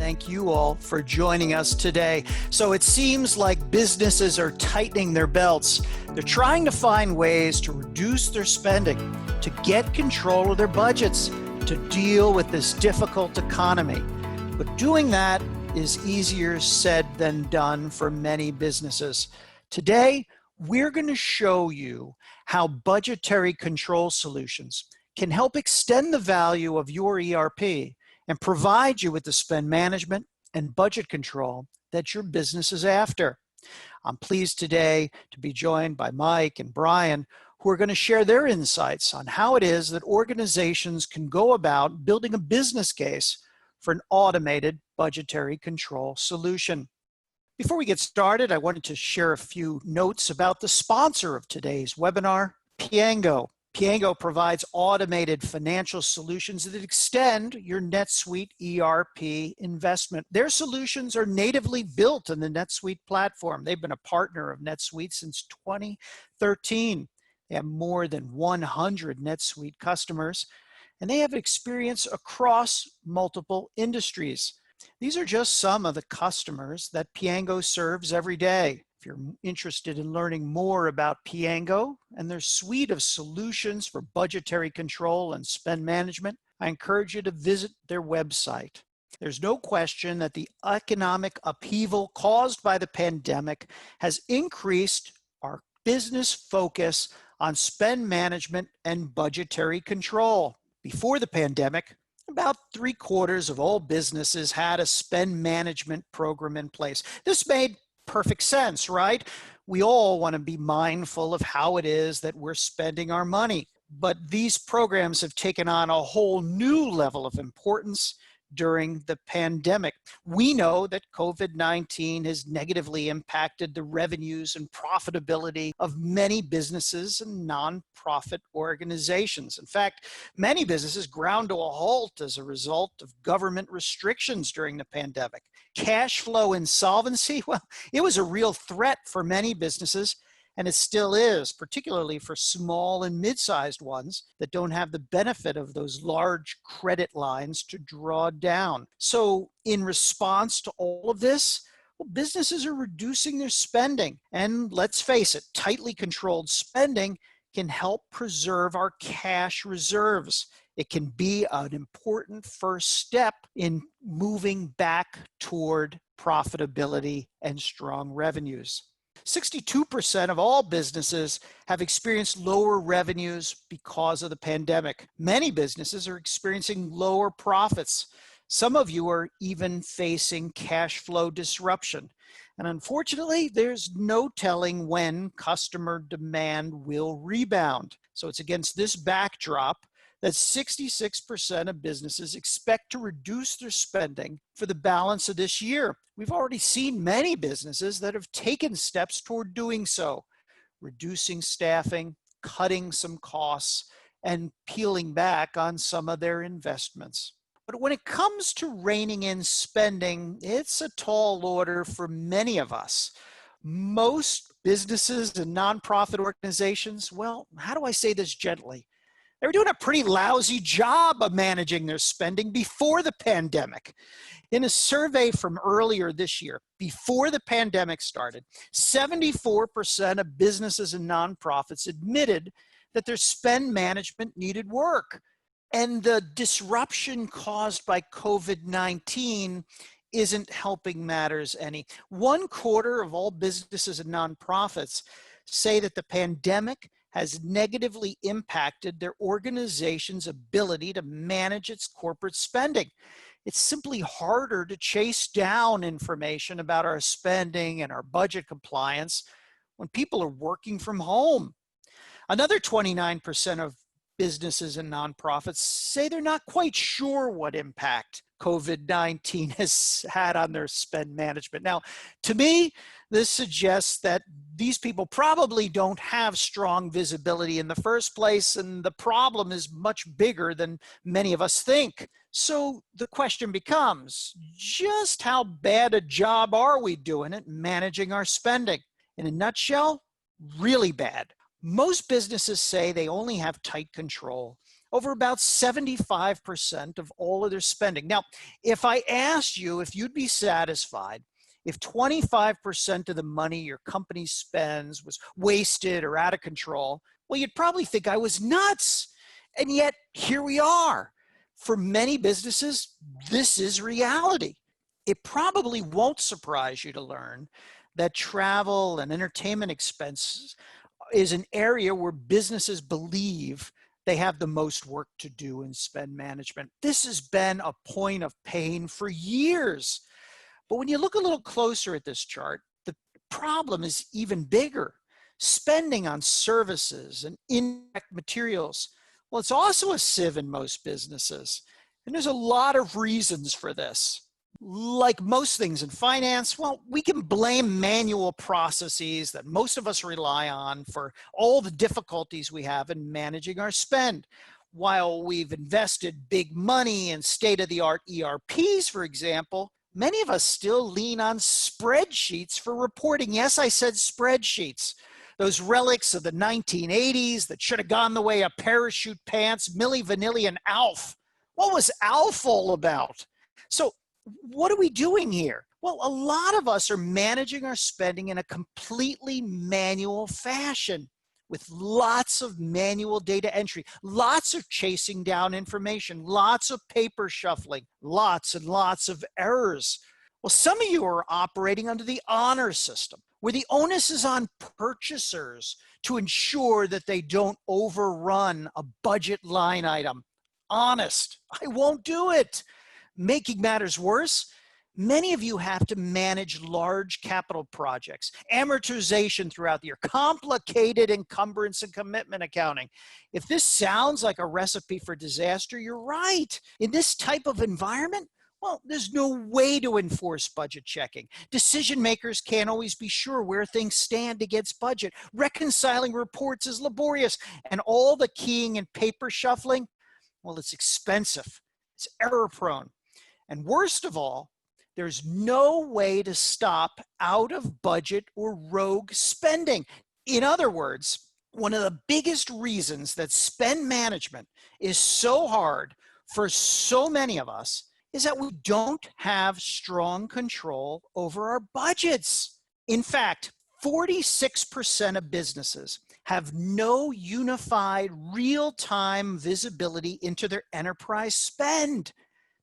Thank you all for joining us today. So it seems like businesses are tightening their belts. They're trying to find ways to reduce their spending, to get control of their budgets, to deal with this difficult economy. But doing that is easier said than done for many businesses. Today, we're going to show you how budgetary control solutions can help extend the value of your ERP and provide you with the spend management and budget control that your business is after. I'm pleased today to be joined by Mike and Brian, who are going to share their insights on how it is that organizations can go about building a business case for an automated budgetary control solution. Before we get started, I wanted to share a few notes about the sponsor of today's webinar, Piango. Piango provides automated financial solutions that extend your NetSuite ERP investment. Their solutions are natively built in the NetSuite platform. They've been a partner of NetSuite since 2013. They have more than 100 NetSuite customers, and they have experience across multiple industries. These are just some of the customers that Piango serves every day. If you're interested in learning more about Piango and their suite of solutions for budgetary control and spend management, I encourage you to visit their website. There's no question that the economic upheaval caused by the pandemic has increased our business focus on spend management and budgetary control. Before the pandemic, about 3/4 of all businesses had a spend management program in place. This made perfect sense, right? We all want to be mindful of how it is that we're spending our money. But these programs have taken on a whole new level of importance during the pandemic. We know that COVID-19 has negatively impacted the revenues and profitability of many businesses and nonprofit organizations. In fact, many businesses ground to a halt as a result of government restrictions during the pandemic. Cash flow insolvency, well, it was a real threat for many businesses, and it still is, particularly for small and mid-sized ones that don't have the benefit of those large credit lines to draw down. So in response to all of this, well, businesses are reducing their spending. And let's face it, tightly controlled spending can help preserve our cash reserves. It can be an important first step in moving back toward profitability and strong revenues. 62% of all businesses have experienced lower revenues because of the pandemic. Many businesses are experiencing lower profits. Some of you are even facing cash flow disruption. And unfortunately, there's no telling when customer demand will rebound. So it's against this backdrop that 66% of businesses expect to reduce their spending for the balance of this year. We've already seen many businesses that have taken steps toward doing so, reducing staffing, cutting some costs, and peeling back on some of their investments. But when it comes to reining in spending, it's a tall order for many of us. Most businesses and nonprofit organizations, well, how do I say this gently? They were doing a pretty lousy job of managing their spending before the pandemic. In a survey from earlier this year, before the pandemic started, 74% of businesses and nonprofits admitted that their spend management needed work. And the disruption caused by COVID-19 isn't helping matters any. 1/4 of all businesses and nonprofits say that the pandemic has negatively impacted their organization's ability to manage its corporate spending. It's simply harder to chase down information about our spending and our budget compliance when people are working from home. Another 29% of businesses and nonprofits say they're not quite sure what impact COVID-19 has had on their spend management. Now, to me, this suggests that these people probably don't have strong visibility in the first place, and the problem is much bigger than many of us think. So the question becomes, just how bad a job are we doing at managing our spending? In a nutshell, really bad. Most businesses say they only have tight control over about 75% of all of their spending. Now, if I asked you if you'd be satisfied if 25% of the money your company spends was wasted or out of control, well, you'd probably think I was nuts. And yet, here we are. For many businesses, this is reality. It probably won't surprise you to learn that travel and entertainment expenses is an area where businesses believe they have the most work to do in spend management. This has been a point of pain for years. But when you look a little closer at this chart, the problem is even bigger. Spending on services and indirect materials, well, it's also a sieve in most businesses. And there's a lot of reasons for this. Like most things in finance, well, we can blame manual processes that most of us rely on for all the difficulties we have in managing our spend. While we've invested big money in state-of-the-art ERPs, for example, many of us still lean on spreadsheets for reporting. Yes, I said spreadsheets. Those relics of the 1980s that should have gone the way of parachute pants, Milli Vanilli, and Alf. What was Alf all about? So what are we doing here? Well, a lot of us are managing our spending in a completely manual fashion with lots of manual data entry, lots of chasing down information, lots of paper shuffling, lots and lots of errors. Well, some of you are operating under the honor system, where the onus is on purchasers to ensure that they don't overrun a budget line item. Honest, I won't do it. Making matters worse, many of you have to manage large capital projects, amortization throughout the year, complicated encumbrance and commitment accounting. If this sounds like a recipe for disaster, you're right. In this type of environment, well, there's no way to enforce budget checking. Decision makers can't always be sure where things stand against budget. Reconciling reports is laborious, and all the keying and paper shuffling, well, it's expensive. It's error prone. And worst of all, there's no way to stop out of budget or rogue spending. In other words, one of the biggest reasons that spend management is so hard for so many of us is that we don't have strong control over our budgets. In fact, 46% of businesses have no unified real-time visibility into their enterprise spend.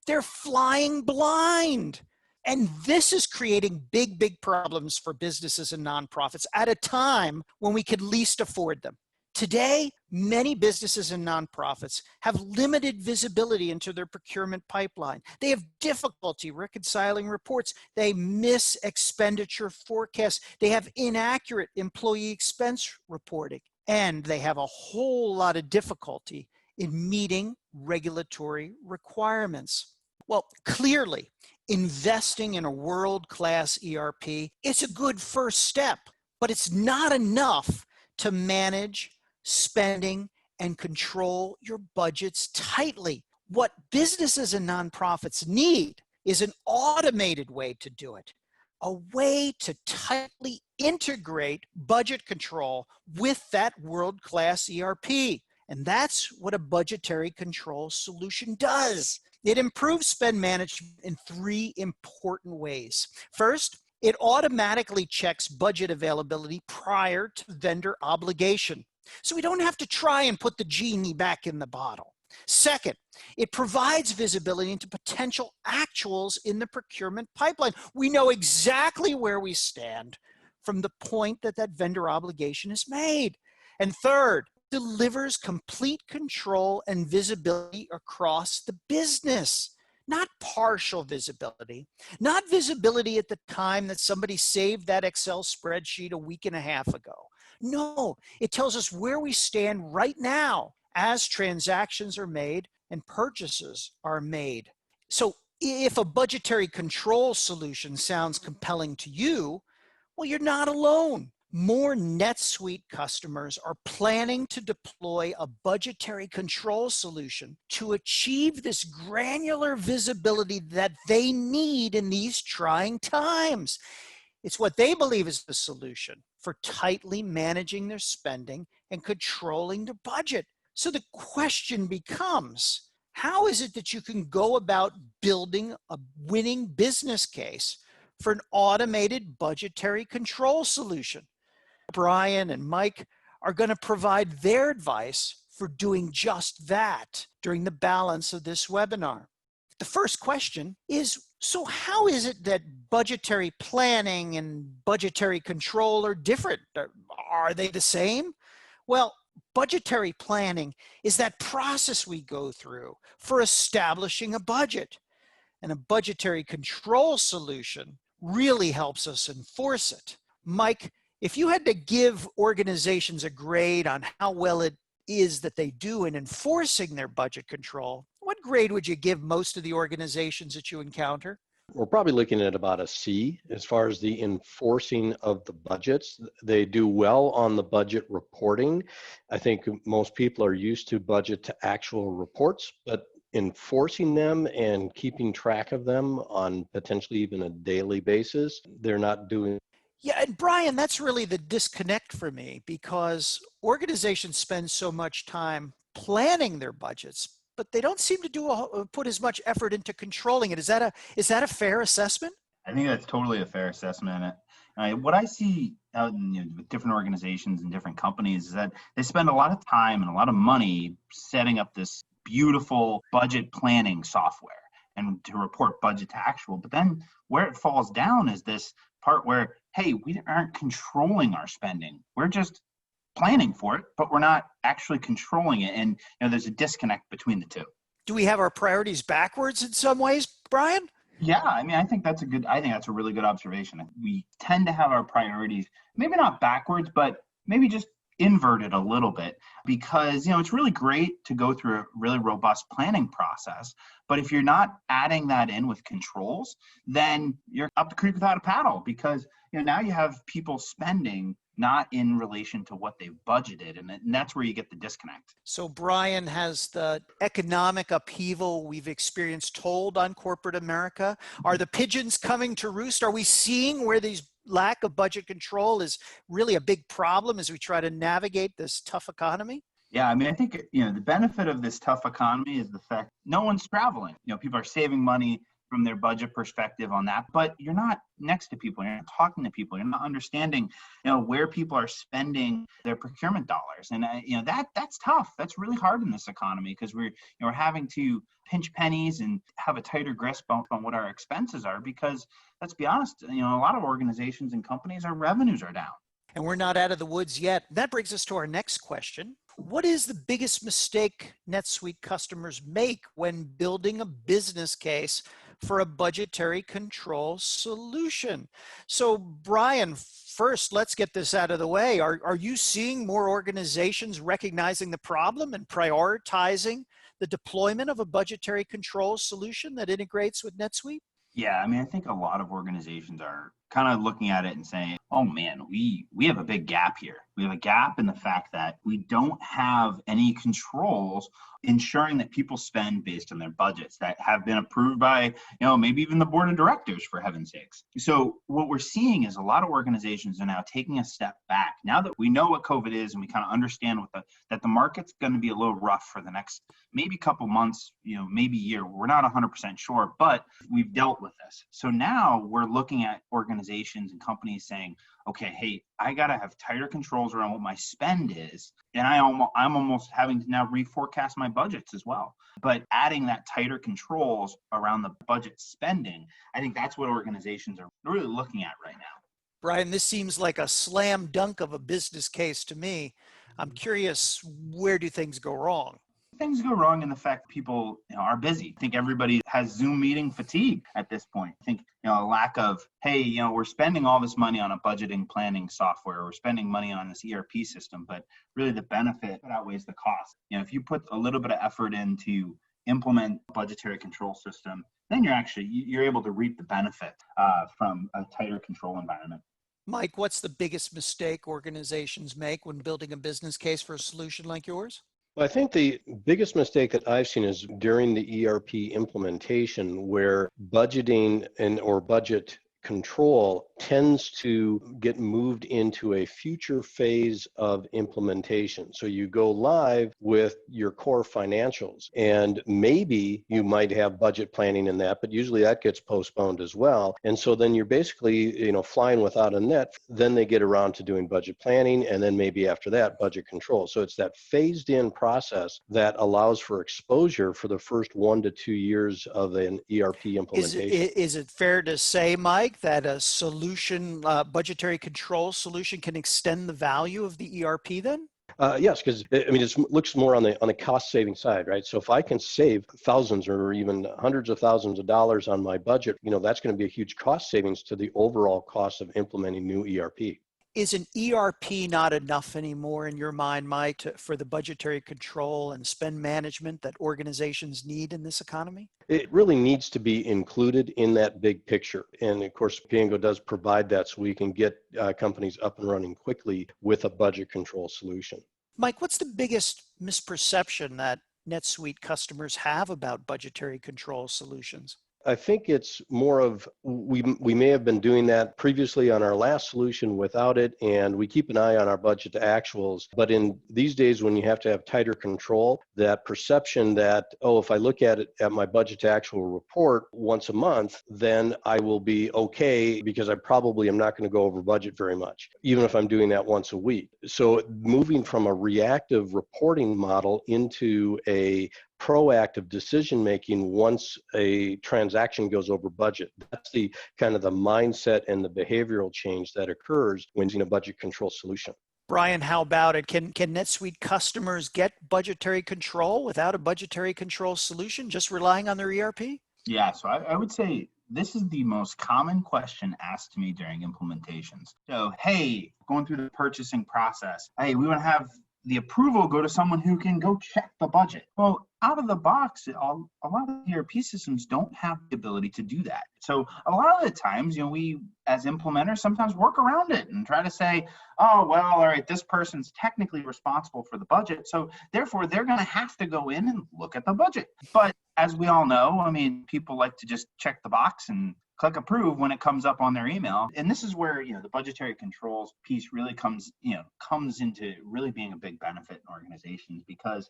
They're flying blind. And this is creating big problems for businesses and nonprofits at a time when we could least afford them. Today, many businesses and nonprofits have limited visibility into their procurement pipeline. They have difficulty reconciling reports. They miss expenditure forecasts. They have inaccurate employee expense reporting. And they have a whole lot of difficulty in meeting regulatory requirements. Well, clearly, investing in a world-class ERP, it's a good first step, but it's not enough to manage spending and control your budgets tightly. What businesses and nonprofits need is an automated way to do it, a way to tightly integrate budget control with that world-class ERP. And that's what a budgetary control solution does. It improves spend management in three important ways. First, it automatically checks budget availability prior to vendor obligation, so we don't have to try and put the genie back in the bottle. Second, it provides visibility into potential actuals in the procurement pipeline. We know exactly where we stand from the point that that vendor obligation is made. And third, delivers complete control and visibility across the business, not partial visibility, not visibility at the time that somebody saved that Excel spreadsheet a week and a half ago. No, it tells us where we stand right now as transactions are made and purchases are made. So if a budgetary control solution sounds compelling to you, well, you're not alone. More NetSuite customers are planning to deploy a budgetary control solution to achieve this granular visibility that they need in these trying times. It's what they believe is the solution for tightly managing their spending and controlling their budget. So the question becomes, how is it that you can go about building a winning business case for an automated budgetary control solution? Brian and Mike are going to provide their advice for doing just that during the balance of this webinar. The first question is, so how is it that budgetary planning and budgetary control are different? Are they the same? Well, budgetary planning is that process we go through for establishing a budget. And a budgetary control solution really helps us enforce it. Mike, if you had to give organizations a grade on how well it is that they do in enforcing their budget control, what grade would you give most of the organizations that you encounter? We're probably looking at about a C as far as the enforcing of the budgets. They do well on the budget reporting. I think most people are used to budget to actual reports, but enforcing them and keeping track of them on potentially even a daily basis, they're not doing. Yeah, and Brian, that's really the disconnect for me, because organizations spend so much time planning their budgets, but they don't seem to put as much effort into controlling it. Is that a fair assessment? I think that's totally a fair assessment. What I see out in with different organizations and different companies is that they spend a lot of time and a lot of money setting up this beautiful budget planning software and to report budget to actual. But then where it falls down is this part where, hey, we aren't controlling our spending. We're just planning for it, but we're not actually controlling it. And there's a disconnect between the two. Do we have our priorities backwards in some ways, Brian? Yeah, I think that's a really good observation. We tend to have our priorities, maybe not backwards, but maybe just inverted a little bit, because it's really great to go through a really robust planning process, but if you're not adding that in with controls, then you're up the creek without a paddle, because now you have people spending not in relation to what they've budgeted, and that's where you get the disconnect. So Brian, has the economic upheaval we've experienced told on corporate America? Are the pigeons coming to roost? Are we seeing where these lack of budget control is really a big problem as we try to navigate this tough economy? Yeah, I think the benefit of this tough economy is the fact no one's traveling. People are saving money from their budget perspective on that, but you're not next to people, you're not talking to people, you're not understanding where people are spending their procurement dollars, and that's tough. That's really hard in this economy, because we're having to pinch pennies and have a tighter grasp on what our expenses are, because let's be honest, a lot of organizations and companies, our revenues are down. And we're not out of the woods yet. That brings us to our next question. What is the biggest mistake NetSuite customers make when building a business case for a budgetary control solution? So Brian, first, let's get this out of the way. Are you seeing more organizations recognizing the problem and prioritizing the deployment of a budgetary control solution that integrates with NetSuite? Yeah, I think a lot of organizations are kind of looking at it and saying, oh man, we have a big gap here. We have a gap in the fact that we don't have any controls ensuring that people spend based on their budgets that have been approved by, maybe even the board of directors, for heaven's sakes. So what we're seeing is a lot of organizations are now taking a step back. Now that we know what COVID is and we kind of understand that the market's going to be a little rough for the next maybe couple months, maybe year. We're not 100% sure, but we've dealt with this. So now we're looking at organizations and companies saying, okay, hey, I got to have tighter controls around what my spend is. And I'm almost having to now reforecast my budgets as well. But adding that tighter controls around the budget spending, I think that's what organizations are really looking at right now. Brian, this seems like a slam dunk of a business case to me. I'm curious, where do things go wrong? Things go wrong in the fact people are busy. I think everybody has Zoom meeting fatigue at this point. I think a lack of, hey, we're spending all this money on a budgeting planning software, we're spending money on this ERP system, but really the benefit outweighs the cost. If you put a little bit of effort into implement a budgetary control system, then you're able to reap the benefit from a tighter control environment. Mike, what's the biggest mistake organizations make when building a business case for a solution like yours? Well, I think the biggest mistake that I've seen is during the ERP implementation, where budgeting or budget control tends to get moved into a future phase of implementation. So you go live with your core financials, and maybe you might have budget planning in that, but usually that gets postponed as well. And so then you're basically, flying without a net. Then they get around to doing budget planning, and then maybe after that, budget control. So it's that phased in process that allows for exposure for the first 1 to 2 years of an ERP implementation. Is it fair to say, Mike, that a solution, budgetary control solution, can extend the value of the ERP then? Yes, because it looks more on the cost saving side, right? So if I can save thousands or even hundreds of thousands of dollars on my budget, that's going to be a huge cost savings to the overall cost of implementing new ERP. Is an ERP not enough anymore in your mind, Mike, for the budgetary control and spend management that organizations need in this economy? It really needs to be included in that big picture. And of course, Piango does provide that so we can get companies up and running quickly with a budget control solution. Mike, what's the biggest misperception that NetSuite customers have about budgetary control solutions? I think it's more of we may have been doing that previously on our last solution without it, and we keep an eye on our budget to actuals. But in these days when you have to have tighter control, that perception that, if I look at it at my budget to actual report once a month, then I will be okay because I probably am not going to go over budget very much, even if I'm doing that once a week. So moving from a reactive reporting model into a proactive decision making once a transaction goes over budget. That's the kind of the mindset and the behavioral change that occurs when using a budget control solution. Brian, how about it? Can NetSuite customers get budgetary control without a budgetary control solution, just relying on their ERP? Yeah, so I would say this is the most common question asked to me during implementations. So, hey, going through the purchasing process, hey, we want to have the approval go to someone who can go check the budget. Well, out of the box, a lot of ERP systems don't have the ability to do that. So a lot of the times, we as implementers sometimes work around it and try to say, oh, well, all right, this person's technically responsible for the budget, so therefore they're going to have to go in and look at the budget. But as we all know, people like to just check the box and click approve when it comes up on their email. And this is where, the budgetary controls piece really comes into really being a big benefit in organizations, because,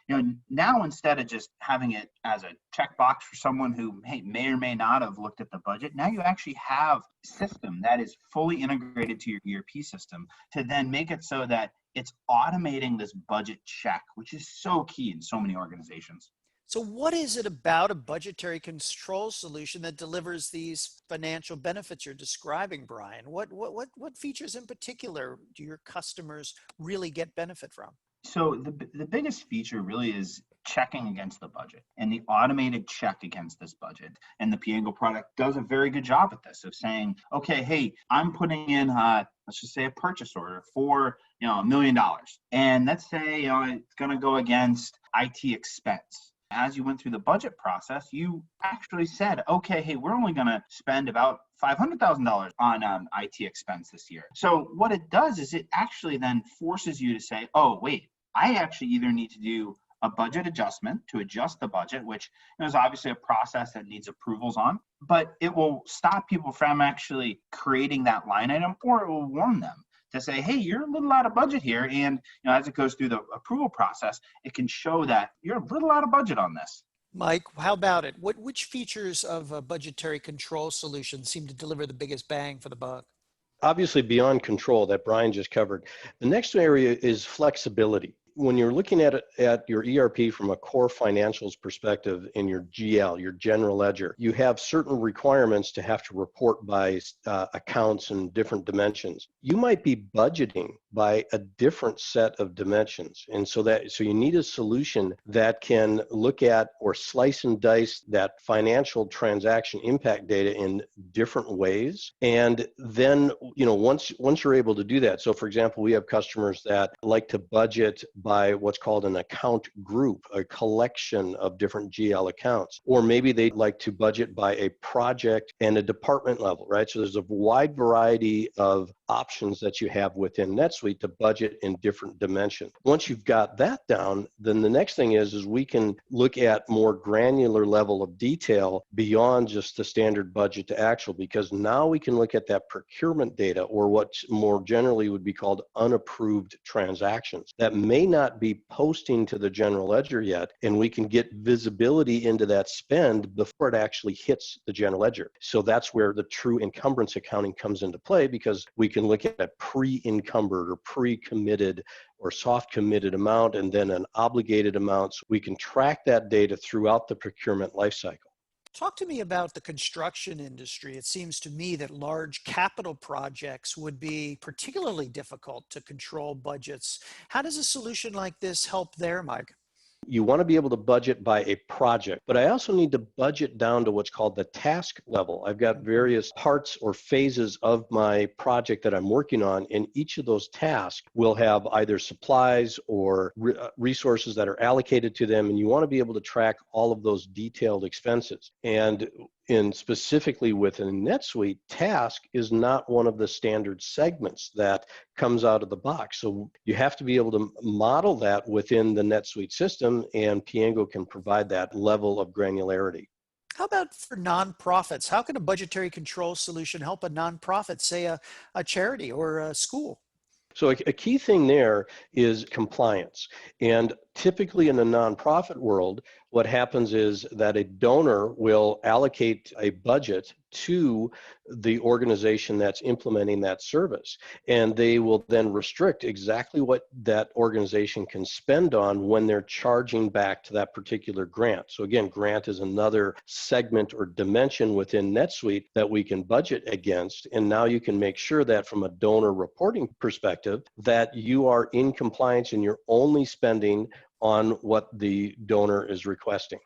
now instead of just having it as a checkbox for someone who may or may not have looked at the budget, now you actually have a system that is fully integrated to your ERP system to then make it so that it's automating this budget check, which is so key in so many organizations. So what is it about a budgetary control solution that delivers these financial benefits you're describing, Brian? What features in particular do your customers really get benefit from? So the biggest feature really is checking against the budget and the automated check against this budget. And the Piango product does a very good job at this of saying, okay, hey, I'm putting in, let's just say a purchase order for, $1 million. And let's say, it's going to go against IT expense. As you went through the budget process, you actually said, okay, hey, we're only going to spend about $500,000 on IT expense this year. So what it does is it actually then forces you to say, oh, wait, I actually either need to do a budget adjustment to adjust the budget, which is obviously a process that needs approvals on, but it will stop people from actually creating that line item, or it will warn them to say, hey, you're a little out of budget here. And as it goes through the approval process, it can show that you're a little out of budget on this. Mike, how about it? Which features of a budgetary control solution seem to deliver the biggest bang for the buck? Obviously, beyond control that Brian just covered, the next area is flexibility. When you're looking at your ERP from a core financials perspective in your GL, your general ledger, you have certain requirements to have to report by accounts and different dimensions. You might be budgeting by a different set of dimensions. And so you need a solution that can look at or slice and dice that financial transaction impact data in different ways. And then, once you're able to do that, so for example, we have customers that like to budget by what's called an account group, a collection of different GL accounts, or maybe they'd like to budget by a project and a department level, right? So there's a wide variety of options that you have within NetSuite to budget in different dimensions. Once you've got that down, then the next thing is we can look at more granular level of detail beyond just the standard budget to actual, because now we can look at that procurement data, or what more generally would be called unapproved transactions that may not be posting to the general ledger yet, and we can get visibility into that spend before it actually hits the general ledger. So that's where the true encumbrance accounting comes into play, because we can look at a pre-encumbered or pre-committed or soft committed amount and then an obligated amount. So we can track that data throughout the procurement lifecycle. Talk to me about the construction industry. It seems to me that large capital projects would be particularly difficult to control budgets. How does a solution like this help there, Mike? You want to be able to budget by a project, but I also need to budget down to what's called the task level. I've got various parts or phases of my project that I'm working on, and each of those tasks will have either supplies or resources that are allocated to them, and you want to be able to track all of those detailed expenses. And specifically within NetSuite, task is not one of the standard segments that comes out of the box. So you have to be able to model that within the NetSuite system, and Piango can provide that level of granularity. How about for nonprofits? How can a budgetary control solution help a nonprofit, say a charity or a school? So a key thing there is compliance. And typically in the nonprofit world, what happens is that a donor will allocate a budget to the organization that's implementing that service. And they will then restrict exactly what that organization can spend on when they're charging back to that particular grant. So again, grant is another segment or dimension within NetSuite that we can budget against. And now you can make sure that from a donor reporting perspective, that you are in compliance and you're only spending on what the donor is requesting.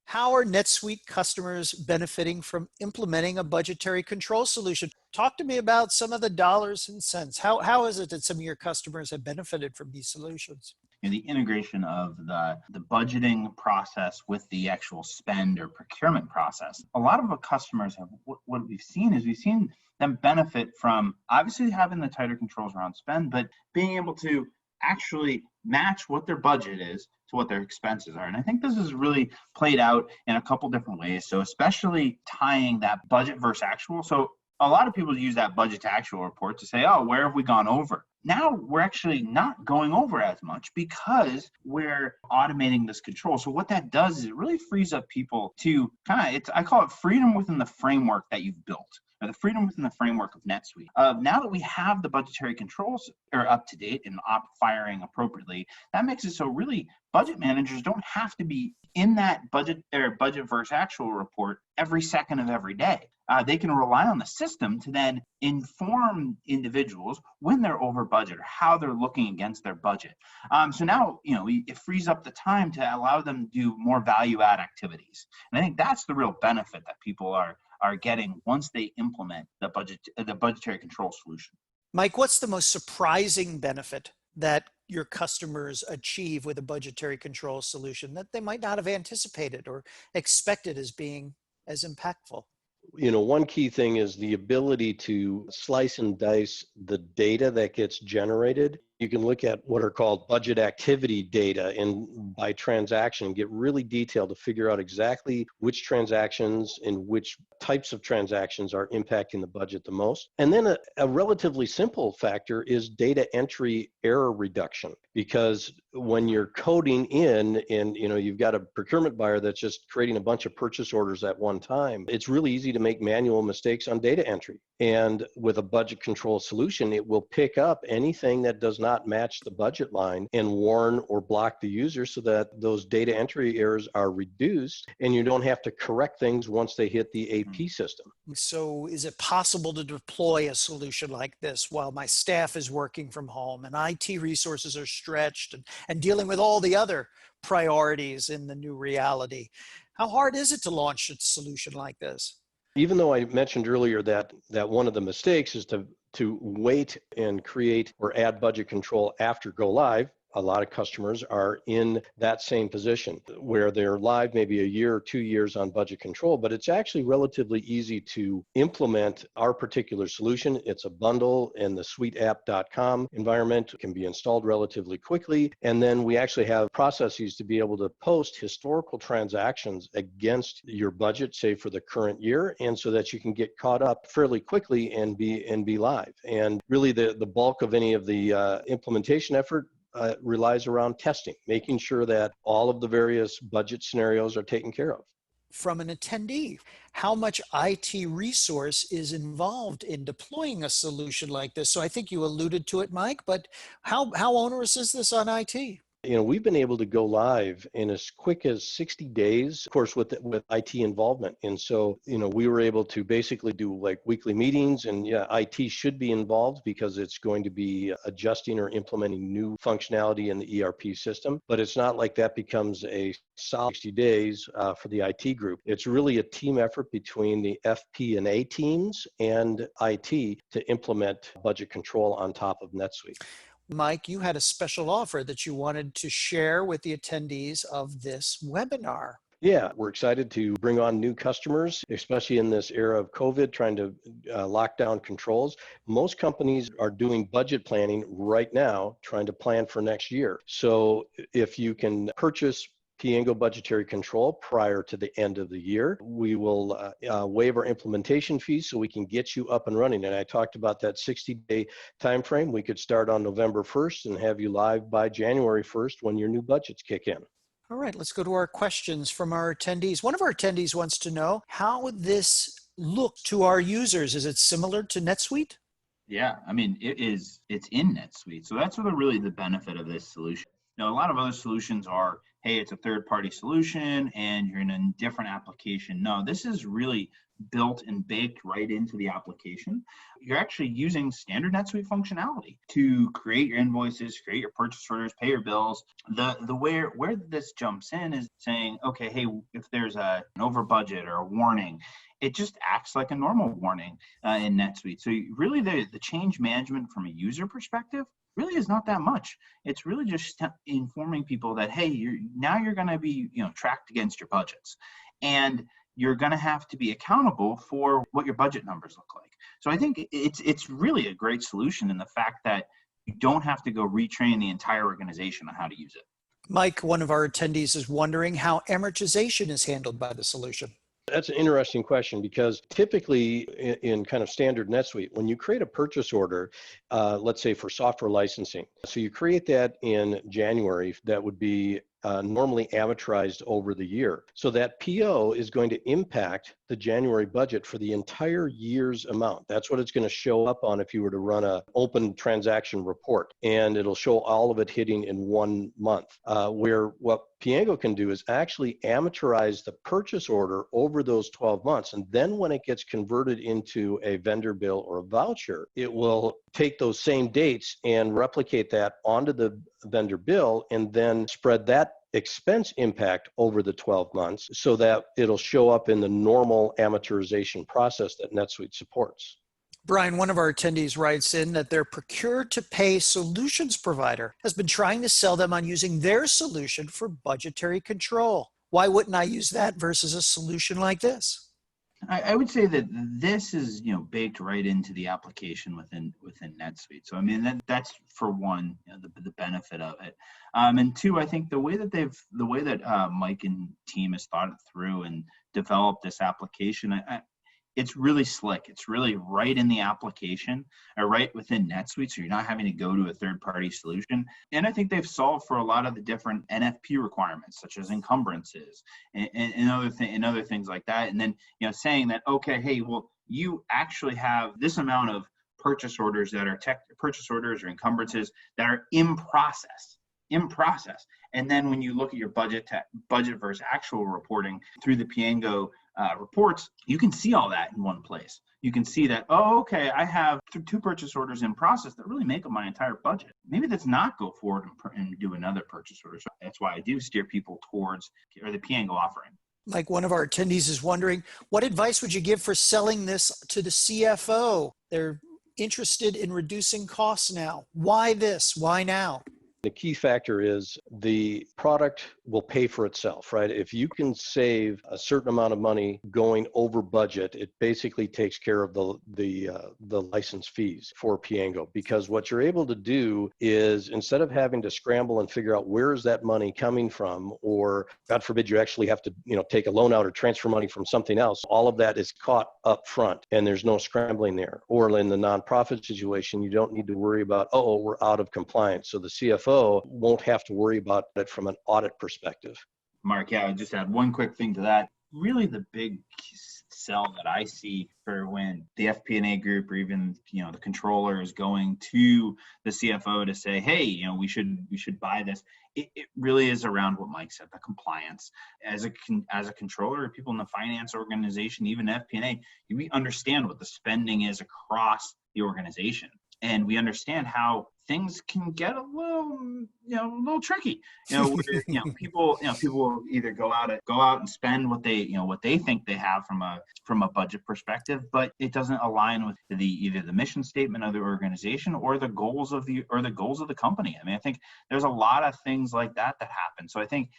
How are NetSuite customers benefiting from implementing a budgetary control solution? Talk to me about some of the dollars and cents. How is it that some of your customers have benefited from these solutions? The integration of the budgeting process with the actual spend or procurement process. A lot of our customers have, what we've seen them benefit from obviously having the tighter controls around spend, but being able to actually match what their budget is to what their expenses are. And I think this is really played out in a couple different ways. So especially tying that budget versus actual. So a lot of people use that budget to actual report to say, oh, where have we gone over? Now we're actually not going over as much because we're automating this control. So what that does is it really frees up people to I call it freedom within the framework that you've built, or the freedom within the framework of NetSuite. Now that we have the budgetary controls are up to date and firing appropriately, that makes it so really budget managers don't have to be in that budget versus actual report every second of every day. They can rely on the system to then inform individuals when they're over budget or how they're looking against their budget. So now, it frees up the time to allow them to do more value add activities. And I think that's the real benefit that people are getting once they implement the budgetary control solution. Mike, what's the most surprising benefit that your customers achieve with a budgetary control solution that they might not have anticipated or expected as being as impactful? One key thing is the ability to slice and dice the data that gets generated. You can look at what are called budget activity data and by transaction, get really detailed to figure out exactly which transactions and which types of transactions are impacting the budget the most. And then a relatively simple factor is data entry error reduction, because when you're coding in and you've got a procurement buyer that's just creating a bunch of purchase orders at one time, it's really easy to make manual mistakes on data entry. And with a budget control solution, it will pick up anything that does not match the budget line and warn or block the user so that those data entry errors are reduced and you don't have to correct things once they hit the AP system. So is it possible to deploy a solution like this while my staff is working from home and IT resources are stretched and dealing with all the other priorities in the new reality? How hard is it to launch a solution like this? Even though I mentioned earlier that one of the mistakes is to wait and create or add budget control after go live, a lot of customers are in that same position where they're live maybe a year or 2 years on budget control, but it's actually relatively easy to implement our particular solution. It's a bundle in the suiteapp.com environment. It can be installed relatively quickly. And then we actually have processes to be able to post historical transactions against your budget, say for the current year, and so that you can get caught up fairly quickly and be live. And really the bulk of any of the implementation effort relies around testing, making sure that all of the various budget scenarios are taken care of. From an attendee, how much IT resource is involved in deploying a solution like this? So I think you alluded to it, Mike, but how onerous is this on IT? We've been able to go live in as quick as 60 days, of course, with IT involvement. And so, we were able to basically do like weekly meetings, and IT should be involved because it's going to be adjusting or implementing new functionality in the ERP system. But it's not like that becomes a solid 60 days for the IT group. It's really a team effort between the FP&A teams and IT to implement budget control on top of NetSuite. Mike, you had a special offer that you wanted to share with the attendees of this webinar. Yeah, we're excited to bring on new customers, especially in this era of COVID, trying to lock down controls. Most companies are doing budget planning right now, trying to plan for next year. So if you can purchase Piango Budgetary Control prior to the end of the year, we will waive our implementation fees so we can get you up and running. And I talked about that 60-day time frame. We could start on November 1st and have you live by January 1st when your new budgets kick in. All right, let's go to our questions from our attendees. One of our attendees wants to know how this looks to our users. Is it similar to NetSuite? Yeah, I mean, it's in NetSuite. So that's really the benefit of this solution. Now, a lot of other solutions are, hey, it's a third-party solution and you're in a different application. No, this is really built and baked right into the application. You're actually using standard NetSuite functionality to create your invoices, create your purchase orders, pay your bills. The where this jumps in is saying, okay, hey, if there's an over budget or a warning, it just acts like a normal warning in NetSuite. So really the change management from a user perspective really is not that much. It's really just informing people that, hey, you're going to be tracked against your budgets, and you're going to have to be accountable for what your budget numbers look like. So I think it's really a great solution in the fact that you don't have to go retrain the entire organization on how to use it. Mike, one of our attendees, is wondering how amortization is handled by the solution. That's an interesting question because typically in kind of standard NetSuite, when you create a purchase order, let's say for software licensing, so you create that in January, that would be normally amortized over the year. So that PO is going to impact the January budget for the entire year's amount. That's what it's going to show up on if you were to run an open transaction report, and it'll show all of it hitting in 1 month. Where what Piango can do is actually amortize the purchase order over those 12 months. And then when it gets converted into a vendor bill or a voucher, it will take those same dates and replicate that onto the vendor bill and then spread that expense impact over the 12 months so that it'll show up in the normal amortization process that NetSuite supports. Brian, one of our attendees writes in that their procure-to-pay solutions provider has been trying to sell them on using their solution for budgetary control. Why wouldn't I use that versus a solution like this? I would say that this is baked right into the application within NetSuite. So I mean that's for one, the benefit of it, and two, I think the way that Mike and team has thought it through and developed this application, it's really slick. It's really right in the application or right within NetSuite, so you're not having to go to a third-party solution. And I think they've solved for a lot of the different NFP requirements, such as encumbrances and other things like that. And then saying that, okay, hey, well, you actually have this amount of purchase orders that are purchase orders or encumbrances that are in process. And then when you look at your budget versus actual reporting through the Piango reports, you can see all that in one place. You can see that, oh, okay, I have 2 purchase orders in process that really make up my entire budget. Maybe let's not go forward and do another purchase order. So that's why I do steer people towards the Piango offering. Like one of our attendees is wondering, what advice would you give for selling this to the CFO? They're interested in reducing costs now. Why this? Why now? The key factor is the product will pay for itself, right? If you can save a certain amount of money going over budget, it basically takes care of the license fees for Piango, because what you're able to do is, instead of having to scramble and figure out where is that money coming from, or God forbid you actually have to take a loan out or transfer money from something else, all of that is caught up front and there's no scrambling there. Or in the nonprofit situation, you don't need to worry about, oh, we're out of compliance. So the CFO won't have to worry about it from an audit perspective. Mark, yeah, I'll just add one quick thing to that. Really the big sell that I see for when the FP&A group, or even the controller, is going to the CFO to say, hey, we should buy this. It really is around what Mike said, the compliance. As a controller, people in the finance organization, even FP&A, we understand what the spending is across the organization. And we understand how things can get a little tricky. People will either go out and spend what they think they have from a budget perspective, but it doesn't align with either the mission statement of the organization or the goals of the company. I mean, I think there's a lot of things like that happen. So I think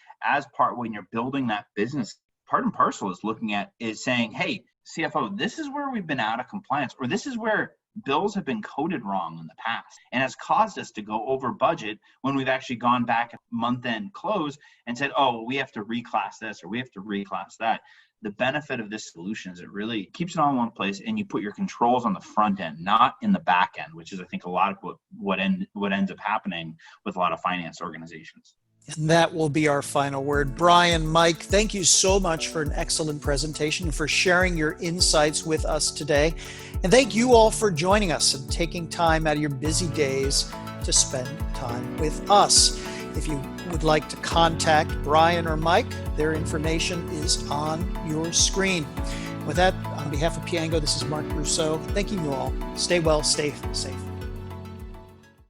when you're building that business, part and parcel is saying, hey, CFO, this is where we've been out of compliance, or this is where bills have been coded wrong in the past and has caused us to go over budget when we've actually gone back at month-end close and said, oh, we have to reclass this or we have to reclass that. The benefit of this solution is it really keeps it all in one place, and you put your controls on the front end, not in the back end, which is, I think, a lot of what ends up happening with a lot of finance organizations. And that will be our final word. Brian, Mike, thank you so much for an excellent presentation and for sharing your insights with us today. And thank you all for joining us and taking time out of your busy days to spend time with us. If you would like to contact Brian or Mike, their information is on your screen. With that, on behalf of Piango, this is Mark Rousseau. Thanking you all. Stay well, stay safe.